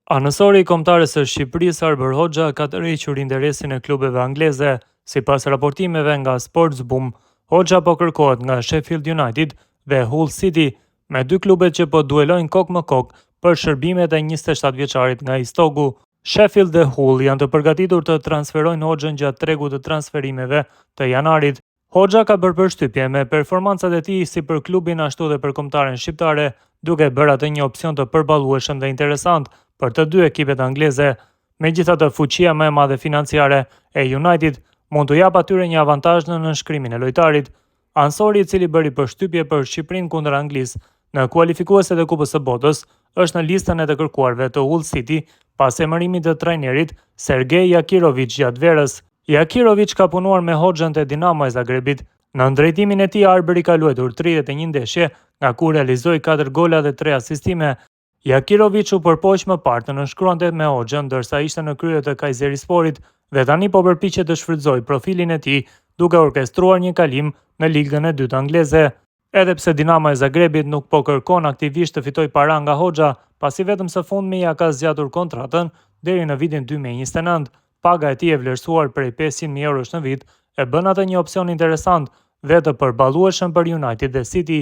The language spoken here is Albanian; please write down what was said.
Anësori i kombëtares së Shqipërisë Arber Hoxha ka tërhequr interesin e klubeve angleze. Sipas raportimeve nga Sportsboom, Hoxha po kërkohet nga Sheffield United dhe Hull City, me dy klubet që po duelojnë kok më kok për shërbimet e 27 vjeçarit nga Istogu. Sheffield dhe Hull janë të përgatitur të transferojnë Hoxhën gjatë tregut të transferimeve të janarit. Hoxha ka bërë përshtypje me performancat e tij si për klubin ashtu dhe për kombëtaren shqiptare, duke bërë atë një opsion të përballueshëm dhe interesant për të dy ekipet angleze. Megjithatë, fuqia më e madhe financiare e United mund t'u jap atyre një avantazh në nënshkrimin e lojtarit. Ansori, i cili bëri përshtypje për Shqipërinë kundër Anglisë në kualifikueset e Kupës së Botës, është në listën e të kërkuarve të Hull City pas emërimit të trajnerit Sergej Jakirovic gjatë verës. Jakirovic ka punuar me Hoxhën te Dinamo e Zagrebit. Në ndrejtimin e tij Arberi ka luajtur 31 ndeshje, nga ku realizoi 4 gola dhe 3 asistime. Jakirovic u përpoq më parë të nënshkruante me Hoxhën ndërsa ishte në krye të Kayserisporit dhe tani po përpiqet të shfrytëzojë profilin e tij duke orkestruar një kalim në ligën e dytë angleze. Edhe pse Dinamo e Zagrebit nuk po kërkon aktivisht të fitojë para nga Hoxha, pasi vetëm së fundmi ja ka zgjatur kontratën deri në vitin 2029. Paga e tij e vlerësuar prej 500.000 eurosh në vit e bën atë një opsion interesant dhe të përballueshëm për United dhe City.